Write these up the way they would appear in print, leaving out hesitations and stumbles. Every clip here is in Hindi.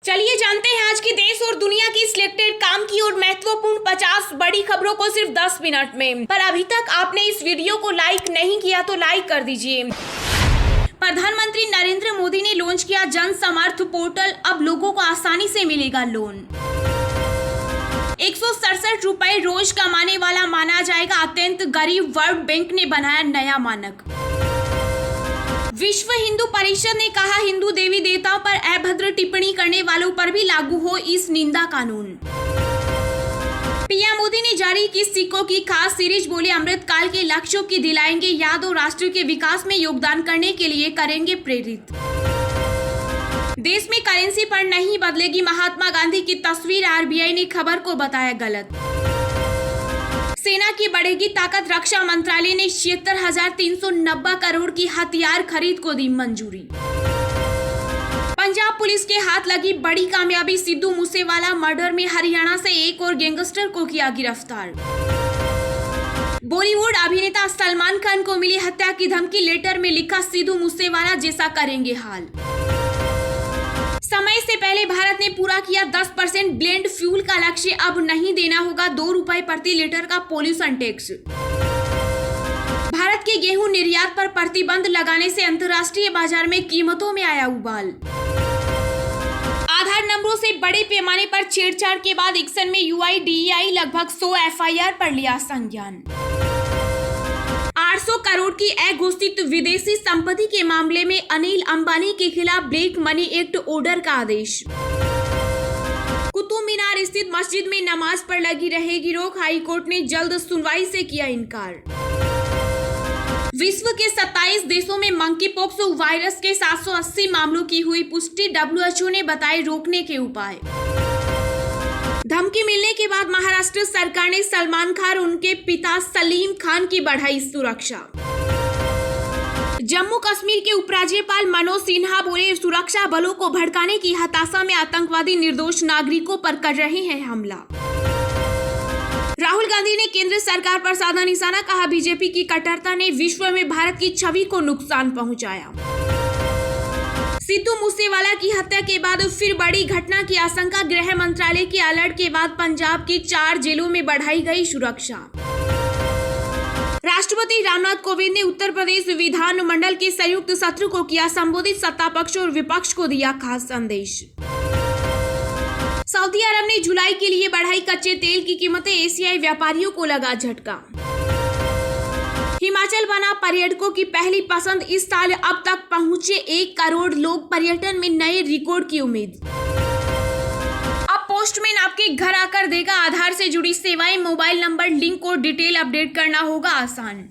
चलिए जानते हैं आज की देश और दुनिया की सिलेक्टेड काम की और महत्वपूर्ण 50 बड़ी खबरों को सिर्फ 10 मिनट में। पर अभी तक आपने इस वीडियो को लाइक नहीं किया तो लाइक कर दीजिए। प्रधानमंत्री नरेंद्र मोदी ने लॉन्च किया जन समर्थ पोर्टल, अब लोगों को आसानी से मिलेगा लोन। 167 रुपए रोज कमाने वाला माना जाएगा अत्यंत गरीब, वर्ल्ड बैंक ने बनाया नया मानक। विश्व हिंदू परिषद ने कहा हिंदू देवी देवताओं पर अभद्र टिप्पणी करने वालों पर भी लागू हो इस निंदा कानून। पीएम मोदी ने जारी की सिखों की खास सीरीज, बोले अमृतकाल के लक्ष्यों की दिलाएंगे याद और राष्ट्र के विकास में योगदान करने के लिए करेंगे प्रेरित। देश में करेंसी पर नहीं बदलेगी महात्मा गांधी की तस्वीर, आरबीआई ने खबर को बताया गलत। सेना की बढ़ेगी ताकत, रक्षा मंत्रालय ने 76,390 करोड़ की हथियार खरीद को दी मंजूरी। पंजाब पुलिस के हाथ लगी बड़ी कामयाबी, सिद्धू मूसेवाला मर्डर में हरियाणा से एक और गैंगस्टर को किया गिरफ्तार। बॉलीवुड अभिनेता सलमान खान को मिली हत्या की धमकी, लेटर में लिखा सिद्धू मूसेवाला जैसा करेंगे हाल। समय से पहले भारत ने पूरा किया 10% ब्लेंड फ्यूल का लक्ष्य, अब नहीं देना होगा 2 रुपए प्रति लीटर का पॉल्यूशन टैक्स। भारत के गेहूं निर्यात पर प्रतिबंध लगाने से अंतर्राष्ट्रीय बाजार में कीमतों में आया उबाल। आधार नंबरों से बड़े पैमाने पर छेड़छाड़ के बाद एक्शन में यूआईडीएआई, लगभग 100 एफआईआर पर लिया संज्ञान। 800 करोड़ की अघोषित विदेशी संपत्ति के मामले में अनिल अंबानी के खिलाफ ब्लैक मनी एक्ट ऑर्डर का आदेश। कुतुब मीनार स्थित मस्जिद में नमाज पर लगी रहेगी रोक, हाईकोर्ट ने जल्द सुनवाई से किया इनकार। विश्व के 27 देशों में मंकी पॉक्स वायरस के 780 मामलों की हुई पुष्टि, डब्ल्यूएचओ ने बताए रोकने के उपाय। धमकी मिलने के बाद महाराष्ट्र सरकार ने सलमान खान और उनके पिता सलीम खान की बढ़ाई सुरक्षा। जम्मू कश्मीर के उपराज्यपाल मनोज सिन्हा बोले सुरक्षा बलों को भड़काने की हताशा में आतंकवादी निर्दोष नागरिकों पर कर रहे हैं हमला। राहुल गांधी ने केंद्र सरकार पर साधा निशाना, कहा बीजेपी की कट्टरता ने विश्व में भारत की छवि को नुकसान पहुंचाया। सिद्धू मूसेवाला की हत्या के बाद फिर बड़ी घटना की आशंका, गृह मंत्रालय के अलर्ट के बाद पंजाब की 4 जेलों में बढ़ाई गई सुरक्षा। राष्ट्रपति रामनाथ कोविंद ने उत्तर प्रदेश विधानमंडल के संयुक्त सत्र को किया संबोधित, सत्ता पक्ष और विपक्ष को दिया खास संदेश। सऊदी अरब ने जुलाई के लिए बढ़ाई कच्चे तेल की कीमतें, एशियाई व्यापारियों को लगा झटका। हिमाचल बना पर्यटकों की पहली पसंद, इस साल अब तक पहुंचे 1 करोड़ लोग, पर्यटन में नए रिकॉर्ड की उम्मीद। अब पोस्टमैन आपके घर आकर देगा आधार से जुड़ी सेवाएं, मोबाइल नंबर लिंक और डिटेल अपडेट करना होगा आसान।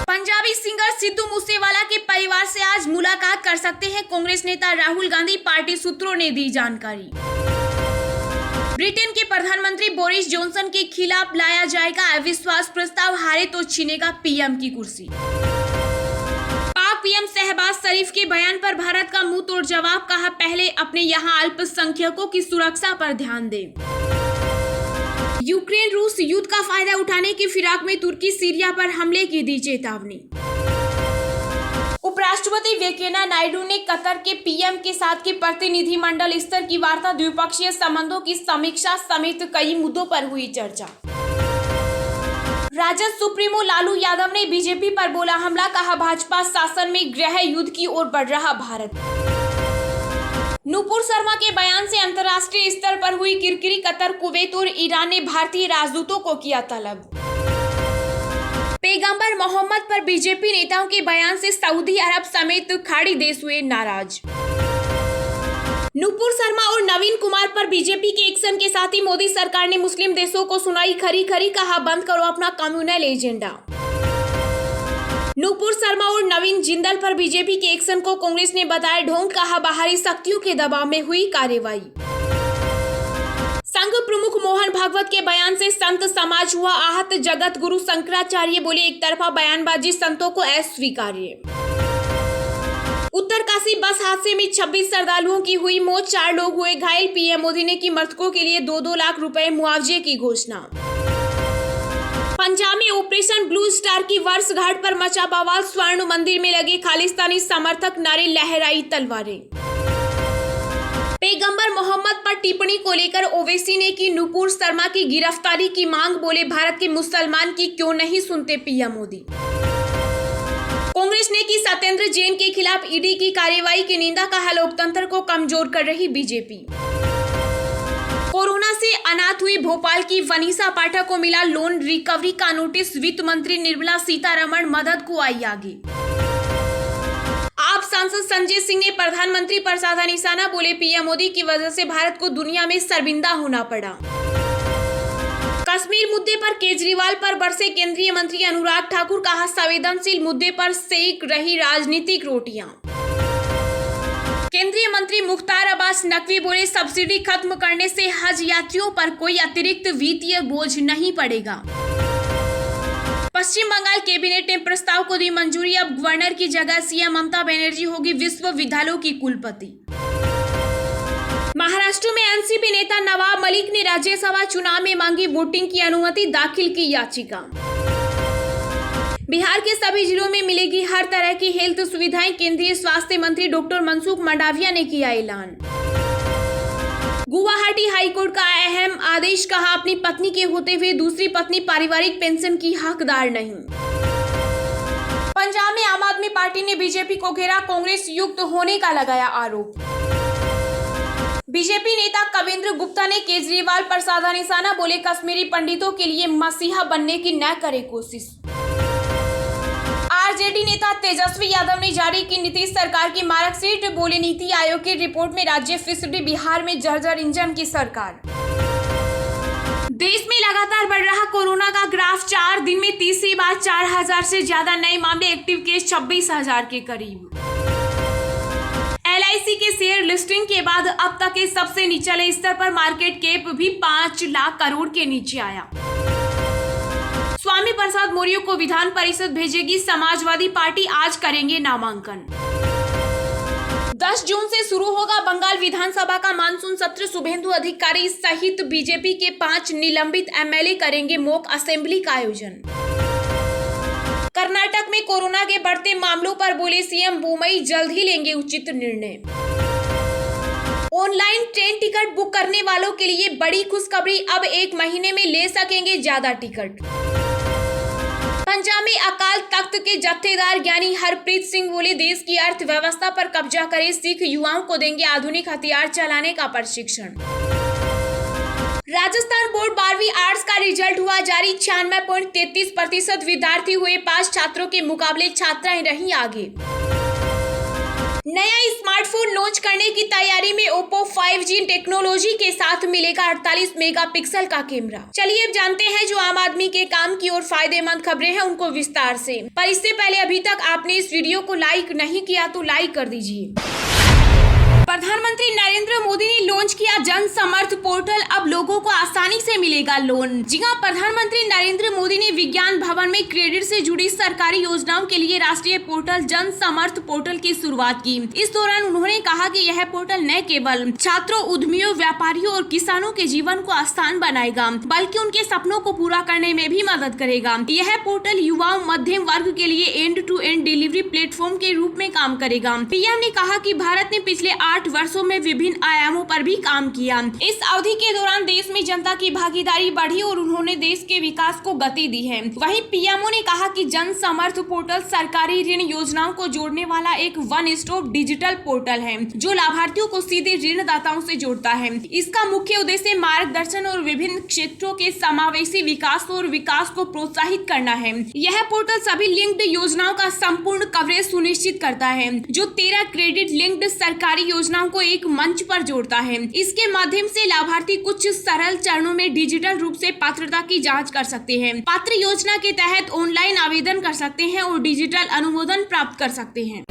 पंजाबी सिंगर सिद्धू मूसेवाला के परिवार से आज मुलाकात कर सकते हैं कांग्रेस नेता राहुल गांधी, पार्टी सूत्रों ने दी जानकारी। ब्रिटेन के प्रधानमंत्री बोरिस जॉनसन के खिलाफ लाया जाएगा अविश्वास प्रस्ताव, हारे तो छीनेगा पीएम की कुर्सी। पाक पीएम शहबाज शरीफ के बयान पर भारत का मुंह तोड़ जवाब, कहा पहले अपने यहां अल्पसंख्यकों की सुरक्षा पर ध्यान दें। यूक्रेन रूस युद्ध का फायदा उठाने की फिराक में तुर्की सीरिया पर हमले की दी चेतावनी। उपराष्ट्रपति वेंकैया नायडू ने कतर के पीएम के साथ की प्रतिनिधिमंडल स्तर की वार्ता, द्विपक्षीय संबंधों की समीक्षा समेत कई मुद्दों पर हुई चर्चा। राजद सुप्रीमो लालू यादव ने बीजेपी पर बोला हमला, कहा भाजपा शासन में गृह युद्ध की ओर बढ़ रहा भारत। नुपुर शर्मा के बयान से अंतर्राष्ट्रीय स्तर पर हुई किरकिरी, कतर, कुवैत और ईरान ने भारतीय राजदूतों को किया तलब। पैगंबर मोहम्मद पर बीजेपी नेताओं के बयान से सऊदी अरब समेत खाड़ी देश हुए नाराज। नुपुर शर्मा और नवीन कुमार पर बीजेपी के एक्शन के साथ ही मोदी सरकार ने मुस्लिम देशों को सुनाई खरी खरी, कहा बंद करो अपना कम्युनल एजेंडा। नुपुर शर्मा और नवीन जिंदल पर बीजेपी के एक्शन को कांग्रेस ने बताया ढोंग, कहा बाहरी शक्तियों के दबाव में हुई कार्रवाई। संघ प्रमुख मोहन भागवत के बयान से संत समाज हुआ आहत, जगत गुरु शंकराचार्य बोले एक तरफा बयानबाजी संतों को अस्वीकार्य। उत्तरकाशी बस हादसे में 26 श्रद्धालुओं की हुई मौत, 4 लोग हुए घायल, पीएम मोदी ने की मृतकों के लिए 2-2 लाख रुपए मुआवजे की घोषणा। पंजाब में ऑपरेशन ब्लू स्टार की वर्षगांठ पर मचा बवाल, स्वर्ण मंदिर में लगे खालिस्तानी समर्थक नारे, लहराई तलवारें। टिप्पणी को लेकर ओवैसी ने की नुपुर शर्मा की गिरफ्तारी की मांग, बोले भारत के मुसलमान की क्यों नहीं सुनते पीएम मोदी। कांग्रेस ने की सत्येंद्र जैन के खिलाफ ईडी की कार्रवाई की निंदा, कहा लोकतंत्र को कमजोर कर रही बीजेपी। कोरोना से अनाथ हुई भोपाल की वनीसा पाठक को मिला लोन रिकवरी का नोटिस, वित्त मंत्री निर्मला सीतारमण मदद को आई आगे। आप सांसद संजय सिंह ने प्रधानमंत्री पर साधा निशाना, बोले पीएम मोदी की वजह से भारत को दुनिया में शर्मिंदा होना पड़ा। कश्मीर मुद्दे पर केजरीवाल पर बरसे केंद्रीय मंत्री अनुराग ठाकुर, कहा संवेदनशील मुद्दे पर सेक रही राजनीतिक रोटियां। केंद्रीय मंत्री मुख्तार अब्बास नकवी बोले सब्सिडी खत्म करने से हज यात्रियों पर कोई अतिरिक्त वित्तीय बोझ नहीं पड़ेगा। पश्चिम बंगाल कैबिनेट ने प्रस्ताव को दी मंजूरी, अब गवर्नर की जगह सीएम ममता बनर्जी होगी विश्वविद्यालयों की कुलपति। महाराष्ट्र में एनसीपी नेता नवाब मलिक ने राज्यसभा चुनाव में मांगी वोटिंग की अनुमति, दाखिल की याचिका। बिहार के सभी जिलों में मिलेगी हर तरह की हेल्थ सुविधाएं, केंद्रीय स्वास्थ्य मंत्री डॉक्टर मनसुख मंडाविया ने किया ऐलान। गुवाहाटी हाईकोर्ट का अहम आदेश, कहा अपनी पत्नी के होते हुए दूसरी पत्नी पारिवारिक पेंशन की हकदार नहीं। पंजाब में आम आदमी पार्टी ने बीजेपी को घेरा, कांग्रेस युक्त होने का लगाया आरोप। बीजेपी नेता कविंद्र गुप्ता ने केजरीवाल पर साधा निशाना, बोले कश्मीरी पंडितों के लिए मसीहा बनने की न करे कोशिश। आरजेडी नेता तेजस्वी यादव ने जारी की नीतीश सरकार की मार्कशीट, बोले नीति आयोग की रिपोर्ट में राज्य फिसडी, बिहार में जर्जर इंजन की सरकार। देश में लगातार बढ़ रहा कोरोना का ग्राफ, 4 दिन में तीसरी बार 4000 से ज्यादा नए मामले, एक्टिव केस 26,000 के करीब। LIC के शेयर लिस्टिंग के बाद अब तक के सबसे निचले स्तर पर मार्केट कैप भी 5 लाख करोड़ के नीचे आया। स्वामी प्रसाद मौर्य को विधान परिषद भेजेगी समाजवादी पार्टी, आज करेंगे नामांकन। 10 जून से शुरू होगा बंगाल विधानसभा का मानसून सत्र, शुभेंदु अधिकारी सहित बीजेपी के 5 निलंबित MLA करेंगे मॉक असेंबली का आयोजन। कर्नाटक में कोरोना के बढ़ते मामलों पर बोले सीएम बोम्मई, जल्द ही लेंगे उचित निर्णय। ऑनलाइन ट्रेन टिकट बुक करने वालों के लिए बड़ी खुशखबरी, अब 1 महीने में ले सकेंगे ज्यादा टिकट। पंजाब में अकाल तख्त के जत्थेदार ज्ञानी हरप्रीत सिंह बोले देश की अर्थव्यवस्था पर कब्जा करे, सिख युवाओं को देंगे आधुनिक हथियार चलाने का प्रशिक्षण। राजस्थान बोर्ड 12वीं आर्ट्स का रिजल्ट हुआ जारी, 96.33% विद्यार्थी हुए पास, छात्रों के मुकाबले छात्राएं रही आगे। नया स्मार्टफोन लॉन्च करने की तैयारी में ओप्पो 5G टेक्नोलॉजी के साथ मिलेगा 48 मेगापिक्सल का कैमरा। चलिए अब जानते हैं जो आम आदमी के काम की और फायदेमंद खबरें हैं उनको विस्तार से। पर इससे पहले अभी तक आपने इस वीडियो को लाइक नहीं किया तो लाइक कर दीजिए। प्रधानमंत्री नरेंद्र मोदी ने लॉन्च किया जन समर्थ पोर्टल, अब लोगों को आसानी से मिलेगा लोन। जी हां, प्रधानमंत्री नरेंद्र मोदी ने विज्ञान भवन में क्रेडिट से जुड़ी सरकारी योजनाओं के लिए राष्ट्रीय पोर्टल जन समर्थ पोर्टल की शुरुआत की। इस दौरान उन्होंने कहा कि यह पोर्टल न केवल छात्रों, उद्यमियों, व्यापारियों और किसानों के जीवन को आसान बनाएगा, बल्कि उनके सपनों को पूरा करने में भी मदद करेगा। यह पोर्टल युवाओं, मध्यम वर्ग के लिए end to end delivery platform के रूप में काम करेगा। पीएम ने कहा कि भारत ने पिछले 8 वर्षों में विभिन्न आयामों पर भी काम किया। इस अवधि के दौरान देश में जनता की भागीदारी बढ़ी और उन्होंने देश के विकास को गति दी है। वहीं पीएमओ ने कहा कि जन समर्थ पोर्टल सरकारी ऋण योजनाओं को जोड़ने वाला एक वन स्टॉप डिजिटल पोर्टल है, जो लाभार्थियों को सीधे ऋणदाताओं से जोड़ता है। इसका मुख्य उद्देश्य मार्गदर्शन और विभिन्न क्षेत्रों के समावेशी विकास और विकास को प्रोत्साहित करना है। यह पोर्टल सभी लिंक्ड योजनाओं का संपूर्ण कवरेज सुनिश्चित करता है, जो 13 क्रेडिट लिंक्ड सरकारी योजनाओं को एक मंच पर जोड़ता है। इसके माध्यम से लाभार्थी कुछ सरल चरणों में डिजिटल रूप से पात्रता की जांच कर सकते हैं, पात्र योजना के तहत ऑनलाइन आवेदन कर सकते हैं और डिजिटल अनुमोदन प्राप्त कर सकते हैं।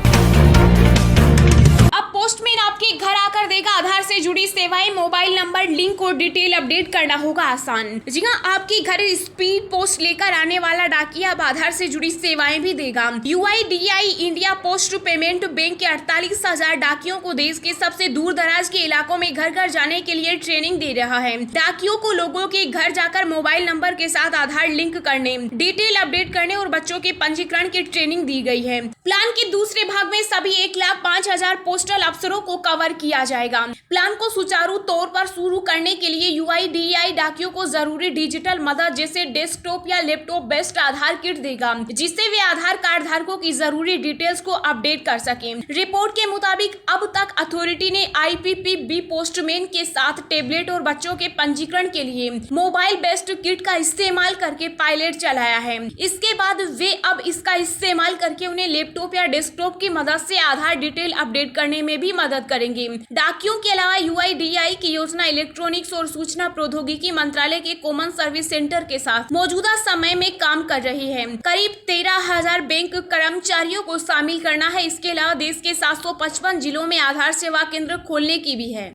अब पोस्टमैन आपके घर आकर देगा आधार से जुड़ी सेवाएं, मोबाइल नंबर, लिंक और डिटेल अपडेट करना होगा आसान। जी हां, आपके घर स्पीड पोस्ट लेकर आने वाला डाकिया अब आधार से जुड़ी सेवाएं भी देगा। UIDAI India post payment bank के 48,000 डाकियों को देश के सबसे दूर दराज के इलाकों में घर घर जाने के लिए ट्रेनिंग दे रहा है। डाकियों को लोगों के घर जाकर मोबाइल नंबर के साथ आधार लिंक करने, डिटेल अपडेट करने और बच्चों के पंजीकरण की ट्रेनिंग दी गई है। प्लान के दूसरे भाग में सभी 1,05,000 पोस्टल अफसरों को कवर किया जाएगा। प्लान को सुचारू तौर पर शुरू करने के लिए UIDAI डाकियों को जरूरी डिजिटल मदद जैसे डेस्कटॉप या लैपटॉप बेस्ड आधार किट देगा, जिससे वे आधार कार्ड धारकों की जरूरी डिटेल्स को अपडेट कर सकें। रिपोर्ट के मुताबिक अब तक अथॉरिटी ने IPPB पोस्टमैन के साथ टेबलेट और बच्चों के पंजीकरण के लिए मोबाइल बेस्ड किट का इस्तेमाल करके पायलट चलाया है। इसके बाद वे अब इसका इस्तेमाल करके उन्हें लैपटॉप या डेस्कटॉप की मदद से आधार डिटेल अपडेट करने में भी मदद करेंगे। डाकियों के अलावा UIDAI की योजना इलेक्ट्रॉनिक्स और सूचना प्रौद्योगिकी मंत्रालय के कॉमन सर्विस सेंटर के साथ मौजूदा समय में काम कर रही है। करीब 13,000 बैंक कर्मचारियों को शामिल करना है। इसके अलावा देश के 755 जिलों में आधार सेवा केंद्र खोलने की भी है।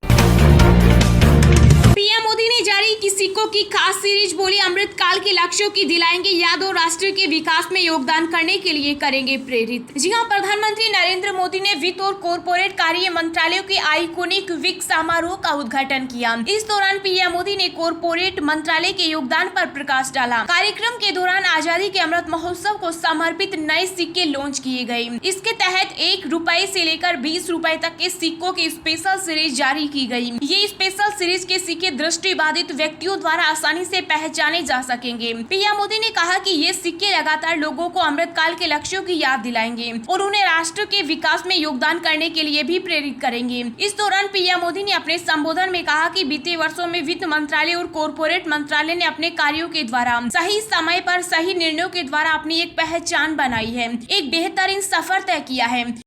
पीएम मोदी ने जारी की सिक्कों की खास सीरीज, बोली अमृतकाल के लक्ष्यों की दिलाएंगे याद और राष्ट्र के विकास में योगदान करने के लिए करेंगे प्रेरित। जी हां, प्रधानमंत्री नरेंद्र मोदी ने वित्त और कॉरपोरेट कार्य मंत्रालयों के आइकॉनिक वीक समारोह का उद्घाटन किया। इस दौरान पीएम मोदी ने कॉरपोरेट मंत्रालय के योगदान पर प्रकाश डाला। कार्यक्रम के दौरान आजादी के अमृत महोत्सव को समर्पित नए सिक्के लॉन्च किए गए। इसके तहत 1 रुपए से लेकर 20 रुपए तक के सिक्कों की स्पेशल सीरीज जारी की गई। ये स्पेशल सीरीज के सिक्के दृष्टिबाधित व्यक्तियों द्वारा आसानी से पहचाने जा सकेंगे। पीएम मोदी ने कहा कि ये सिक्के लगातार लोगों को अमृतकाल के लक्ष्यों की याद दिलाएंगे और उन्हें राष्ट्र के विकास में योगदान करने के लिए भी प्रेरित करेंगे। इस दौरान पीएम मोदी ने अपने संबोधन में कहा कि बीते वर्षों में वित्त मंत्रालय और कॉरपोरेट मंत्रालय ने अपने कार्यों के द्वारा सही समय पर सही निर्णयों के द्वारा अपनी एक पहचान बनाई है, एक बेहतरीन सफर तय किया है।